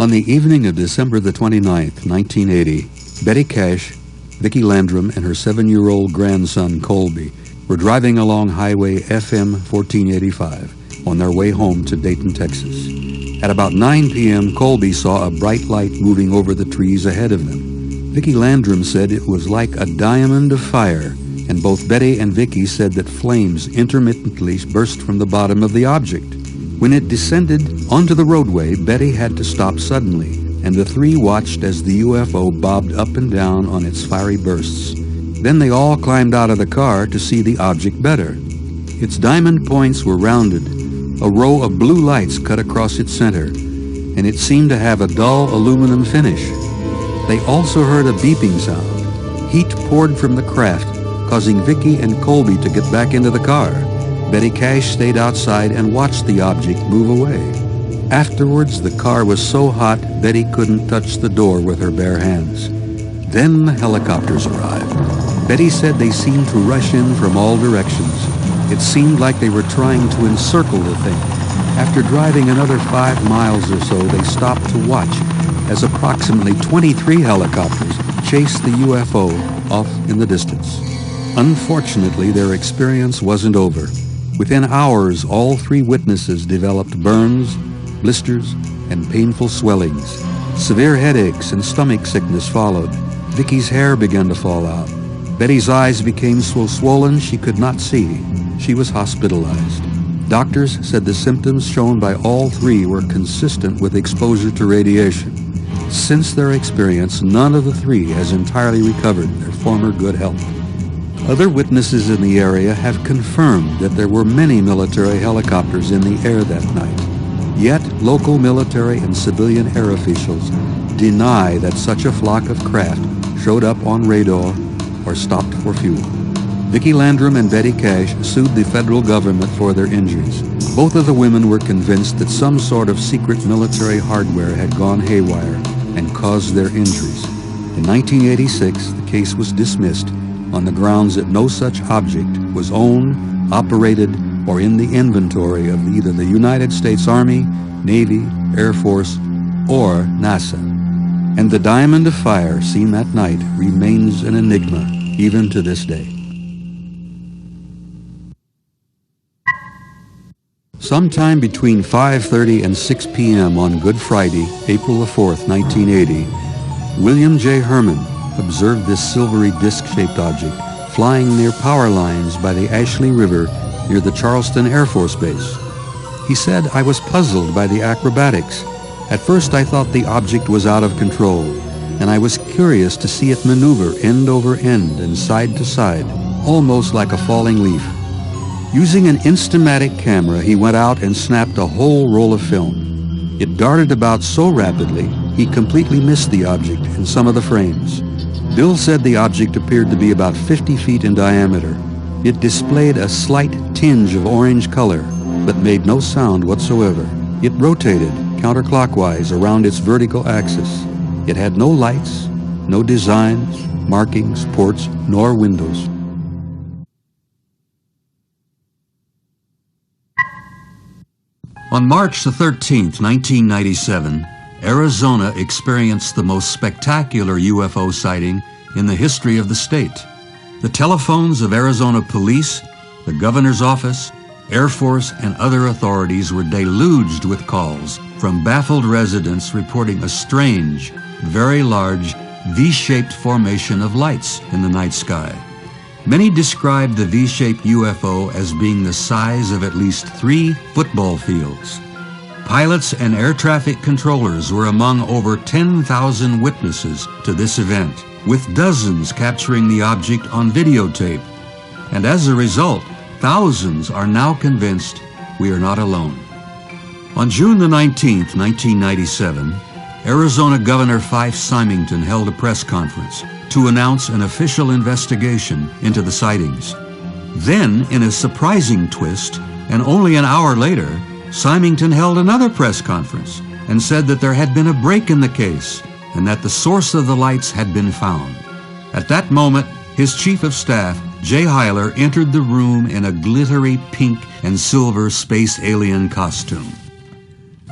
On the evening of December the 29th, 1980, Betty Cash, Vicki Landrum, and her 7-year-old grandson, Colby, were driving along Highway FM 1485 on their way home to Dayton, Texas. At about 9 p.m., Colby saw a bright light moving over the trees ahead of them. Vicki Landrum said it was like a diamond of fire, and both Betty and Vicki said that flames intermittently burst from the bottom of the object. When it descended onto the roadway, Betty had to stop suddenly, and the three watched as the UFO bobbed up and down on its fiery bursts. Then they all climbed out of the car to see the object better. Its diamond points were rounded. A row of blue lights cut across its center, and it seemed to have a dull aluminum finish. They also heard a beeping sound. Heat poured from the craft, causing Vicki and Colby to get back into the car. Betty Cash stayed outside and watched the object move away. Afterwards, the car was so hot Betty couldn't touch the door with her bare hands. Then the helicopters arrived. Betty said they seemed to rush in from all directions. It seemed like they were trying to encircle the thing. After driving another 5 miles or so, they stopped to watch as approximately 23 helicopters chased the UFO off in the distance. Unfortunately, their experience wasn't over. Within hours, all 3 witnesses developed burns, blisters, and painful swellings. Severe headaches and stomach sickness followed. Vicki's hair began to fall out. Betty's eyes became so swollen she could not see. She was hospitalized. Doctors said the symptoms shown by all 3 were consistent with exposure to radiation. Since their experience, none of the 3 has entirely recovered their former good health. Other witnesses in the area have confirmed that there were many military helicopters in the air that night. Yet, local military and civilian air officials deny that such a flock of craft showed up on radar or stopped for fuel. Vicki Landrum and Betty Cash sued the federal government for their injuries. Both of the women were convinced that some sort of secret military hardware had gone haywire and caused their injuries. In 1986, the case was dismissed on the grounds that no such object was owned, operated, or in the inventory of either the United States Army, Navy, Air Force, or NASA. And the diamond of fire seen that night remains an enigma even to this day. Sometime between 5:30 and 6 p.m. on Good Friday, April the 4th, 1980, William J. Herman observed this silvery disc-shaped object flying near power lines by the Ashley River near the Charleston Air Force Base. He said, "I was puzzled by the acrobatics. At first I thought the object was out of control, and I was curious to see it maneuver end over end and side to side, almost like a falling leaf." Using an Instamatic camera, he went out and snapped a whole roll of film. It darted about so rapidly, he completely missed the object in some of the frames. Bill said the object appeared to be about 50 feet in diameter. It displayed a slight tinge of orange color, but made no sound whatsoever. It rotated counterclockwise around its vertical axis. It had no lights, no designs, markings, ports, nor windows. On March the 13th, 1997, Arizona experienced the most spectacular UFO sighting in the history of the state. The telephones of Arizona police, the governor's office, Air Force, and other authorities were deluged with calls from baffled residents reporting a strange, very large, V-shaped formation of lights in the night sky. Many described the V-shaped UFO as being the size of at least 3 football fields. Pilots and air traffic controllers were among over 10,000 witnesses to this event, with dozens capturing the object on videotape. And as a result, thousands are now convinced we are not alone. On June the 19th, 1997, Arizona Governor Fife Symington held a press conference to announce an official investigation into the sightings. Then, in a surprising twist, and only an hour later, Symington held another press conference and said that there had been a break in the case and that the source of the lights had been found. At that moment, his chief of staff, Jay Heiler, entered the room in a glittery pink and silver space alien costume.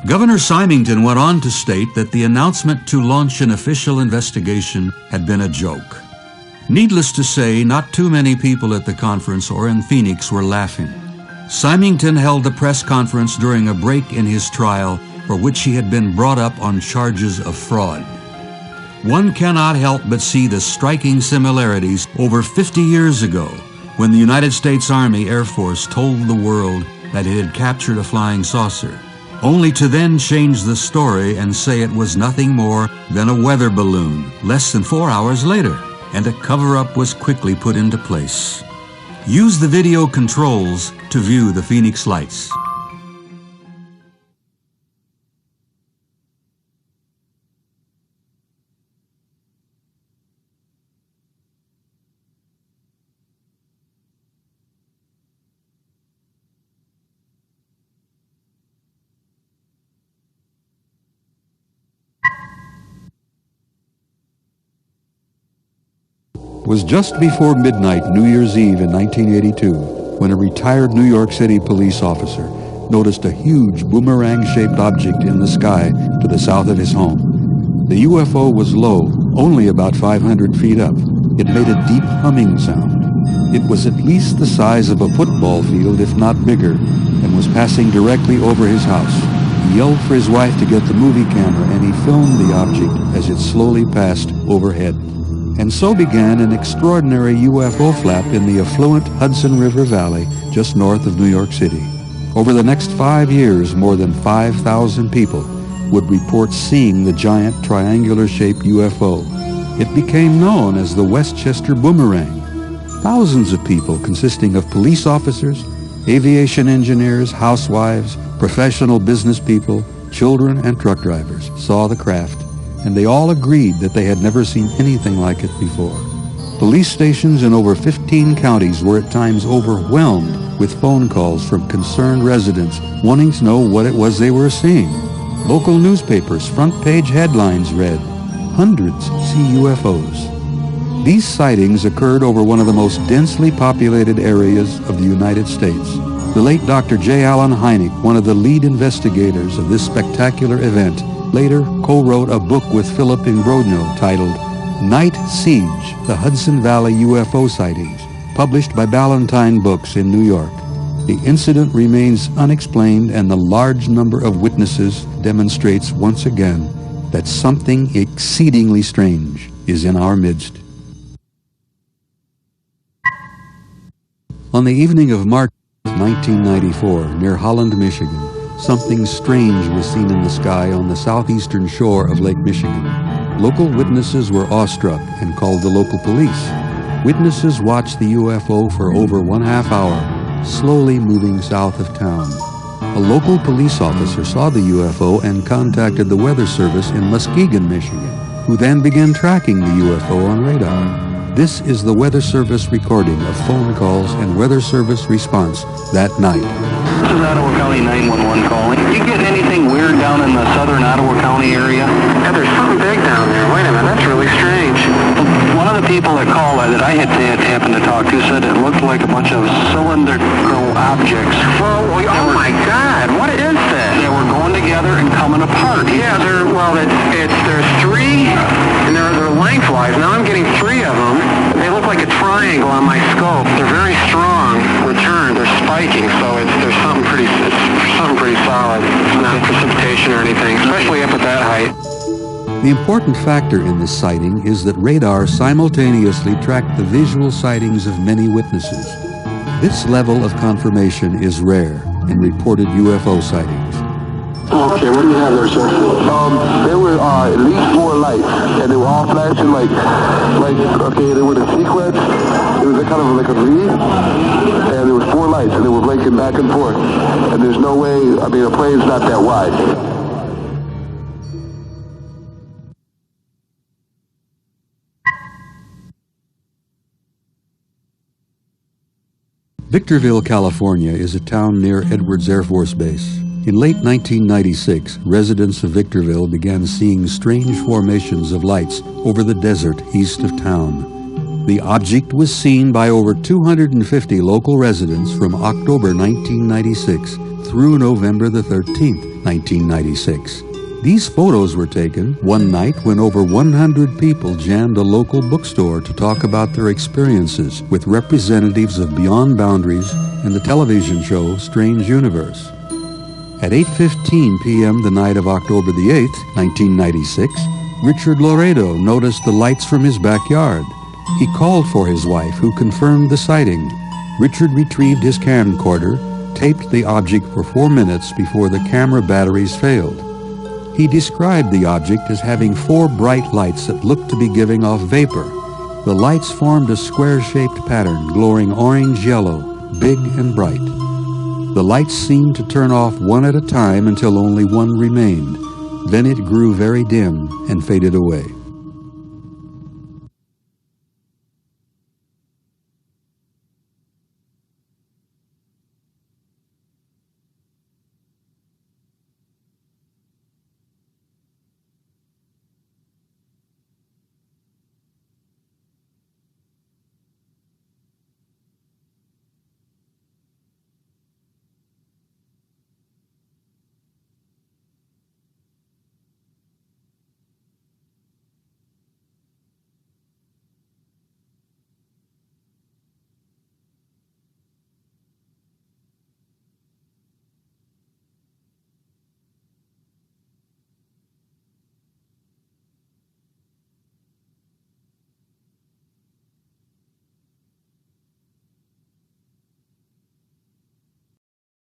Governor Symington went on to state that the announcement to launch an official investigation had been a joke. Needless to say, not too many people at the conference or in Phoenix were laughing. Symington held the press conference during a break in his trial for which he had been brought up on charges of fraud. One cannot help but see the striking similarities over 50 years ago when the United States Army Air Force told the world that it had captured a flying saucer, only to then change the story and say it was nothing more than a weather balloon less than 4 hours later, and a cover-up was quickly put into place. Use the video controls to view the Phoenix lights. It was just before midnight New Year's Eve in 1982 when a retired New York City police officer noticed a huge boomerang-shaped object in the sky to the south of his home. The UFO was low, only about 500 feet up. It made a deep humming sound. It was at least the size of a football field, if not bigger, and was passing directly over his house. He yelled for his wife to get the movie camera, and he filmed the object as it slowly passed overhead. And so began an extraordinary UFO flap in the affluent Hudson River Valley just north of New York City. Over the next 5 years, more than 5,000 people would report seeing the giant triangular-shaped UFO. It became known as the Westchester Boomerang. Thousands of people consisting of police officers, aviation engineers, housewives, professional business people, children, and truck drivers saw the craft, and they all agreed that they had never seen anything like it before. Police stations in over 15 counties were at times overwhelmed with phone calls from concerned residents wanting to know what it was they were seeing. Local newspapers' front-page headlines read, "Hundreds see UFOs." These sightings occurred over one of the most densely populated areas of the United States. The late Dr. J. Allen Hynek, one of the lead investigators of this spectacular event, later co-wrote a book with Philip Imbrodno titled Night Siege, The Hudson Valley UFO Sightings, published by Ballantine Books in New York. The incident remains unexplained, and the large number of witnesses demonstrates once again that something exceedingly strange is in our midst. On the evening of March 1994, near Holland, Michigan, something strange was seen in the sky on the southeastern shore of Lake Michigan. Local witnesses were awestruck and called the local police. Witnesses watched the UFO for over 1/2 hour, slowly moving south of town. A local police officer saw the UFO and contacted the Weather Service in Muskegon, Michigan, who then began tracking the UFO on radar. This is the Weather Service recording of phone calls and Weather Service response that night. This is Ottawa County 911 calling. Did you get anything weird down in the southern Ottawa County area? Yeah, there's something big down there. Wait a minute, that's really strange. One of the people that called that I had happened to talk to said it looked like a bunch of cylindrical objects. Oh my God, what is that? They were going together and coming apart. Yeah, there's three, and they're lengthwise. Now I'm getting three of them. They look like a triangle on my scope. They're very strong return. They're spiking, so there's something pretty solid. It's not precipitation or anything, especially up at that height. The important factor in this sighting is that radar simultaneously tracked the visual sightings of many witnesses. This level of confirmation is rare in reported UFO sightings. Okay, what do you have there, sir? There were at least 4 lights, and they were all flashing okay, they were in sequence. It was kind of like a V, and there was 4 lights, and they were blinking back and forth. And there's no way, a plane's not that wide. Victorville, California is a town near Edwards Air Force Base. In late 1996, residents of Victorville began seeing strange formations of lights over the desert east of town. The object was seen by over 250 local residents from October 1996 through November the 13th, 1996. These photos were taken one night when over 100 people jammed a local bookstore to talk about their experiences with representatives of Beyond Boundaries and the television show Strange Universe. At 8:15 p.m. the night of October the 8th, 1996, Richard Laredo noticed the lights from his backyard. He called for his wife, who confirmed the sighting. Richard retrieved his camcorder, taped the object for 4 minutes before the camera batteries failed. He described the object as having 4 bright lights that looked to be giving off vapor. The lights formed a square-shaped pattern, glowing orange-yellow, big and bright. The lights seemed to turn off one at a time until only one remained. Then it grew very dim and faded away.